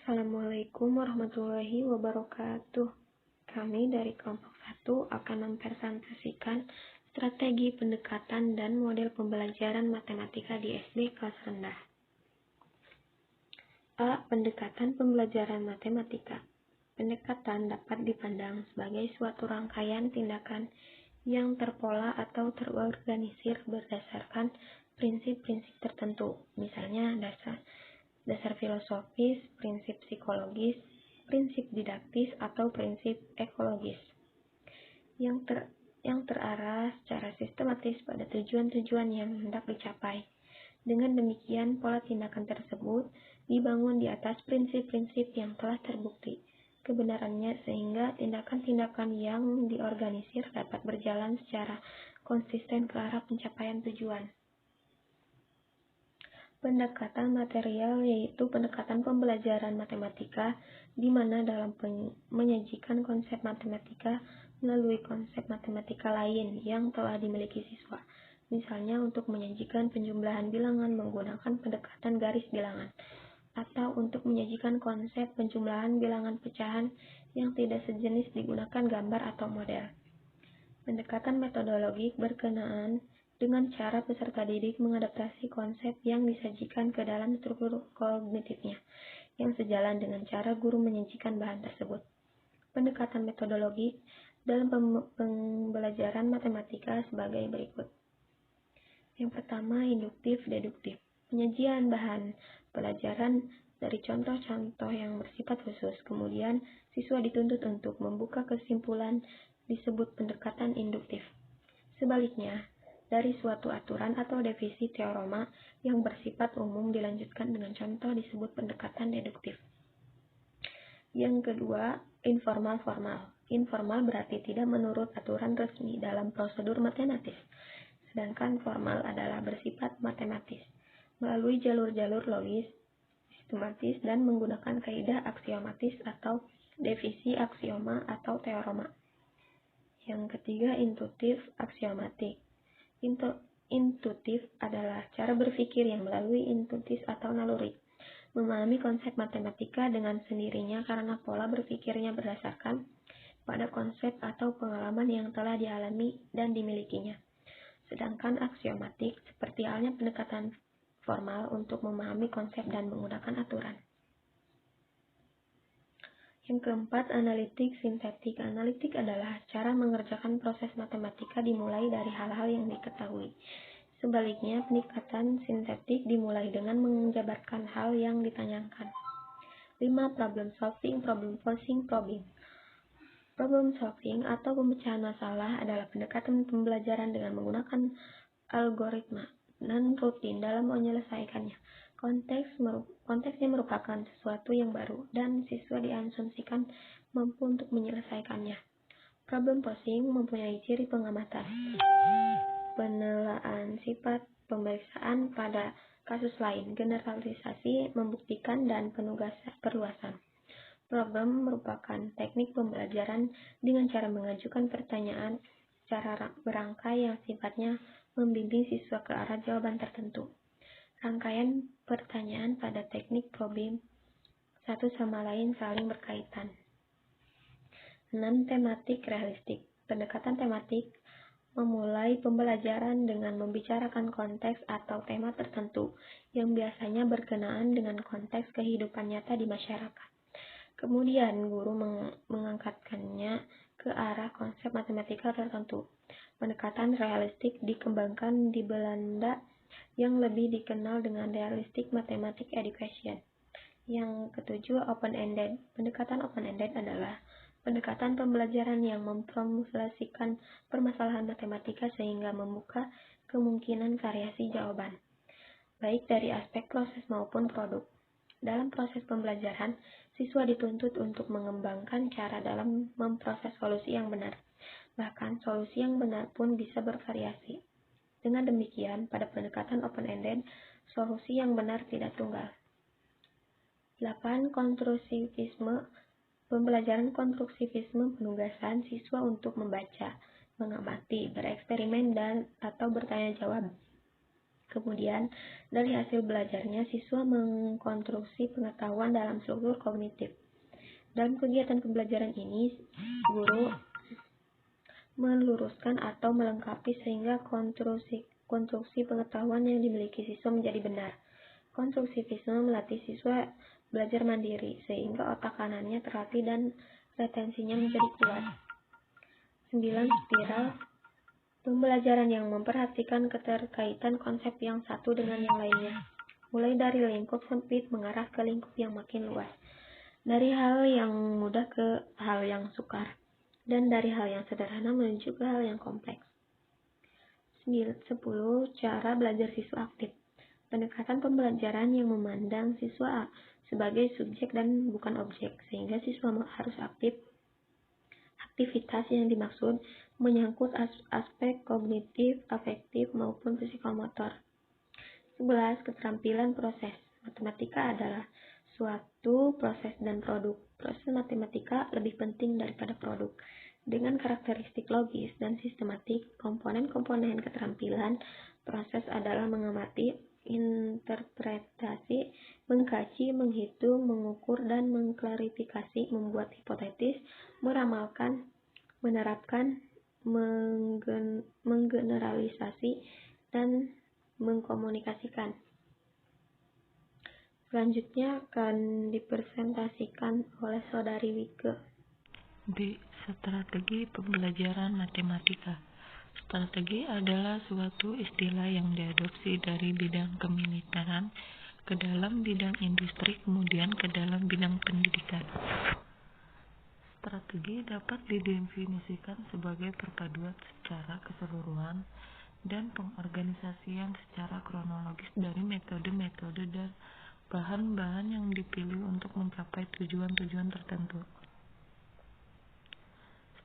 Assalamualaikum warahmatullahi wabarakatuh. Kami dari kelompok 1 akan mempresentasikan strategi pendekatan dan model pembelajaran matematika di SD kelas rendah. A. Pendekatan pembelajaran matematika. Pendekatan dapat dipandang sebagai suatu rangkaian tindakan yang terpola atau terorganisir berdasarkan prinsip-prinsip tertentu, misalnya dasar filosofis, prinsip psikologis, prinsip didaktis, atau prinsip ekologis yang terarah secara sistematis pada tujuan-tujuan yang hendak dicapai. Dengan demikian, pola tindakan tersebut dibangun di atas prinsip-prinsip yang telah terbukti kebenarannya sehingga tindakan-tindakan yang diorganisir dapat berjalan secara konsisten ke arah pencapaian tujuan. Pendekatan material yaitu pendekatan pembelajaran matematika di mana dalam menyajikan konsep matematika melalui konsep matematika lain yang telah dimiliki siswa. Misalnya untuk menyajikan penjumlahan bilangan menggunakan pendekatan garis bilangan, atau untuk menyajikan konsep penjumlahan bilangan pecahan yang tidak sejenis digunakan gambar atau model. Pendekatan metodologik berkenaan dengan cara peserta didik mengadaptasi konsep yang disajikan ke dalam struktur kognitifnya, yang sejalan dengan cara guru menyajikan bahan tersebut. Pendekatan metodologi dalam pembelajaran matematika sebagai berikut. Yang pertama, induktif-deduktif. Penyajian bahan pelajaran dari contoh-contoh yang bersifat khusus. Kemudian, siswa dituntut untuk membuka kesimpulan disebut pendekatan induktif. Sebaliknya, dari suatu aturan atau definisi teorema yang bersifat umum dilanjutkan dengan contoh disebut pendekatan deduktif. Yang kedua, informal-formal. Informal berarti tidak menurut aturan resmi dalam prosedur matematis, sedangkan formal adalah bersifat matematis, melalui jalur-jalur logis, sistematis, dan menggunakan kaidah aksiomatis atau definisi aksioma atau teorema. Yang ketiga, intuitif aksiomatik. Intuitif adalah cara berpikir yang melalui intuitif atau naluri, memahami konsep matematika dengan sendirinya karena pola berpikirnya berdasarkan pada konsep atau pengalaman yang telah dialami dan dimilikinya. Sedangkan aksiomatik seperti halnya pendekatan formal untuk memahami konsep dan menggunakan aturan. Yang keempat, analitik sintetik. Analitik adalah cara mengerjakan proses matematika dimulai dari hal-hal yang diketahui. Sebaliknya, pendekatan sintetik dimulai dengan menjabarkan hal yang ditanyakan. 5. Problem solving, problem posing, probing. Problem solving atau pemecahan masalah adalah pendekatan pembelajaran dengan menggunakan algoritma dan rutin dalam menyelesaikannya. Konteksnya merupakan sesuatu yang baru dan siswa diasumsikan mampu untuk menyelesaikannya. Problem posing mempunyai ciri pengamatan, penelaan sifat, pemeriksaan pada kasus lain, generalisasi, membuktikan, dan perluasan. Problem merupakan teknik pembelajaran dengan cara mengajukan pertanyaan secara berangkai yang sifatnya membimbing siswa ke arah jawaban tertentu. Rangkaian pertanyaan pada teknik probing satu sama lain saling berkaitan. 6. Tematik realistik. Pendekatan tematik memulai pembelajaran dengan membicarakan konteks atau tema tertentu yang biasanya berkenaan dengan konteks kehidupan nyata di masyarakat. Kemudian guru mengangkatkannya ke arah konsep matematika tertentu. Pendekatan realistik dikembangkan di Belanda yang lebih dikenal dengan realistic mathematics education. Yang ketujuh, open-ended. Pendekatan open-ended adalah pendekatan pembelajaran yang memformulasikan permasalahan matematika sehingga membuka kemungkinan variasi jawaban, baik dari aspek proses maupun produk. Dalam proses pembelajaran, siswa dituntut untuk mengembangkan cara dalam memproses solusi yang benar. Bahkan, solusi yang benar pun bisa bervariasi. Dengan demikian, pada pendekatan open-ended, solusi yang benar tidak tunggal. 8. Konstruktivisme. Pembelajaran konstruktivisme penugasan siswa untuk membaca, mengamati, bereksperimen, atau bertanya jawab Kemudian, dari hasil belajarnya, siswa mengkonstruksi pengetahuan dalam struktur kognitif. Dalam kegiatan pembelajaran ini, guru meluruskan atau melengkapi sehingga konstruksi pengetahuan yang dimiliki siswa menjadi benar. Konstruktivisme melatih siswa belajar mandiri, sehingga otak kanannya terlatih dan retensinya menjadi kuat. 9. Spiral pembelajaran yang memperhatikan keterkaitan konsep yang satu dengan yang lainnya, mulai dari lingkup sempit mengarah ke lingkup yang makin luas, dari hal yang mudah ke hal yang sukar, dan dari hal yang sederhana menuju ke hal yang kompleks. 10. Cara belajar siswa aktif. Pendekatan pembelajaran yang memandang siswa sebagai subjek dan bukan objek, sehingga siswa harus aktif. Aktivitas yang dimaksud menyangkut aspek kognitif, afektif, maupun psikomotor. 11. Keterampilan proses. Matematika adalah suatu proses dan produk. Proses matematika lebih penting daripada produk. Dengan karakteristik logis dan sistematik, komponen-komponen keterampilan proses adalah mengamati, interpretasi, mengkaji, menghitung, mengukur, dan mengklarifikasi, membuat hipotesis, meramalkan, menerapkan, menggeneralisasi, dan mengkomunikasikan. Selanjutnya akan dipresentasikan oleh Saudari Wike. B. Strategi pembelajaran matematika. Strategi adalah suatu istilah yang diadopsi dari bidang kemiliteran ke dalam bidang industri, kemudian ke dalam bidang pendidikan. Strategi dapat didefinisikan sebagai perpaduan secara keseluruhan dan pengorganisasian secara kronologis dari metode-metode dan bahan-bahan yang dipilih untuk mencapai tujuan-tujuan tertentu.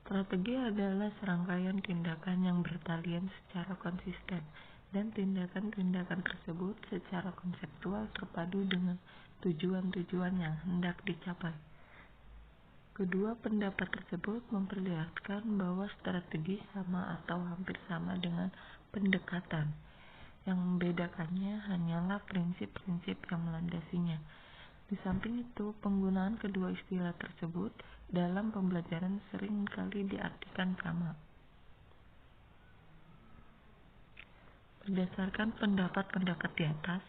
Strategi adalah serangkaian tindakan yang bertalian secara konsisten, dan tindakan-tindakan tersebut secara konseptual terpadu dengan tujuan-tujuan yang hendak dicapai. Kedua pendapat tersebut memperlihatkan bahwa strategi sama atau hampir sama dengan pendekatan. Yang membedakannya hanyalah prinsip-prinsip yang melandasinya. Di samping itu, penggunaan kedua istilah tersebut dalam pembelajaran seringkali diartikan sama. Berdasarkan pendapat-pendapat di atas,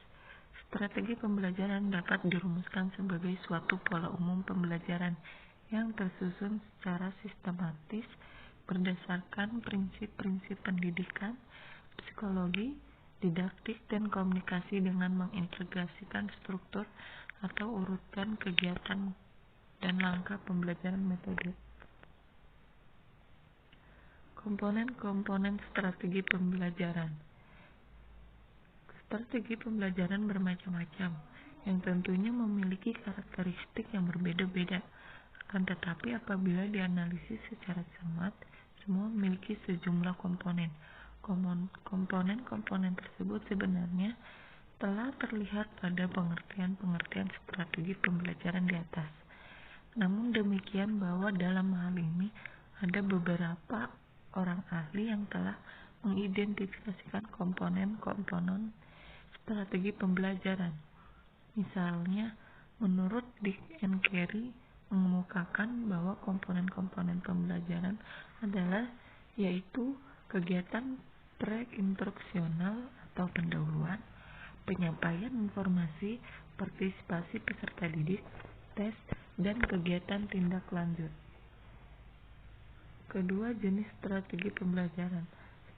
strategi pembelajaran dapat dirumuskan sebagai suatu pola umum pembelajaran yang tersusun secara sistematis berdasarkan prinsip-prinsip pendidikan, psikologi, didaktik, dan komunikasi dengan mengintegrasikan struktur atau urutan kegiatan dan langkah pembelajaran metode. Komponen-komponen strategi pembelajaran. Strategi pembelajaran bermacam-macam, yang tentunya memiliki karakteristik yang berbeda-beda. Akan tetapi apabila dianalisis secara cermat, semua memiliki sejumlah komponen. Komponen-komponen tersebut sebenarnya telah terlihat pada pengertian-pengertian strategi pembelajaran di atas. Namun demikian bahwa dalam hal ini ada beberapa orang ahli yang telah mengidentifikasikan komponen-komponen strategi pembelajaran. Misalnya, menurut Dick and Carey mengemukakan bahwa komponen-komponen pembelajaran adalah yaitu kegiatan pre-instruksional atau pendahuluan, penyampaian informasi, partisipasi peserta didik, tes, dan kegiatan tindak lanjut. Kedua jenis strategi pembelajaran.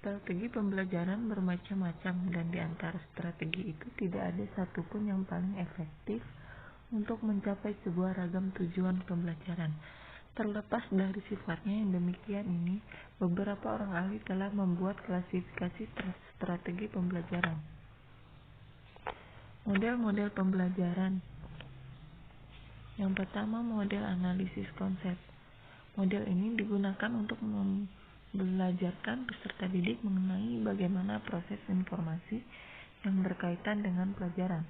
Strategi pembelajaran bermacam-macam, dan di antara strategi itu tidak ada satupun yang paling efektif untuk mencapai sebuah ragam tujuan pembelajaran. Terlepas dari sifatnya yang demikian ini, beberapa orang ahli telah membuat klasifikasi strategi pembelajaran. Model-model pembelajaran. Yang pertama, model analisis konsep. Model ini digunakan untuk membelajarkan peserta didik mengenai bagaimana proses informasi yang berkaitan dengan pelajaran.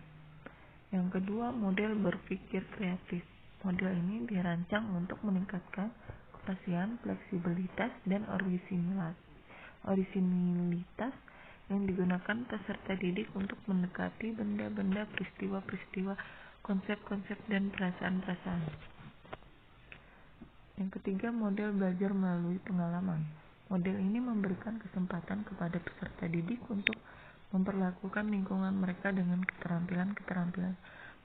Yang kedua, model berpikir kreatif. Model ini dirancang untuk meningkatkan kepastian, fleksibilitas, dan orisinilitas yang digunakan peserta didik untuk mendekati benda-benda, peristiwa-peristiwa, konsep-konsep, dan perasaan-perasaan. Yang ketiga, model belajar melalui pengalaman. Model ini memberikan kesempatan kepada peserta didik untuk memperlakukan lingkungan mereka dengan keterampilan-keterampilan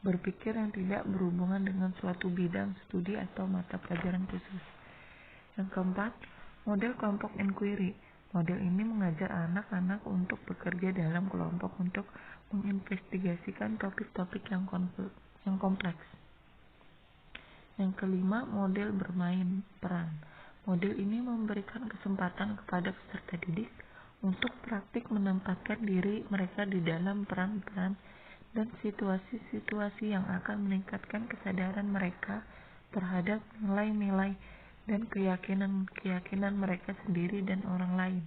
berpikir yang tidak berhubungan dengan suatu bidang studi atau mata pelajaran khusus. Yang keempat, model kelompok inquiry. Model ini mengajar anak-anak untuk bekerja dalam kelompok untuk menginvestigasikan topik-topik yang kompleks. Yang kelima, model bermain peran. Model ini memberikan kesempatan kepada peserta didik untuk praktik menempatkan diri mereka di dalam peran-peran dan situasi-situasi yang akan meningkatkan kesadaran mereka terhadap nilai-nilai dan keyakinan-keyakinan mereka sendiri dan orang lain.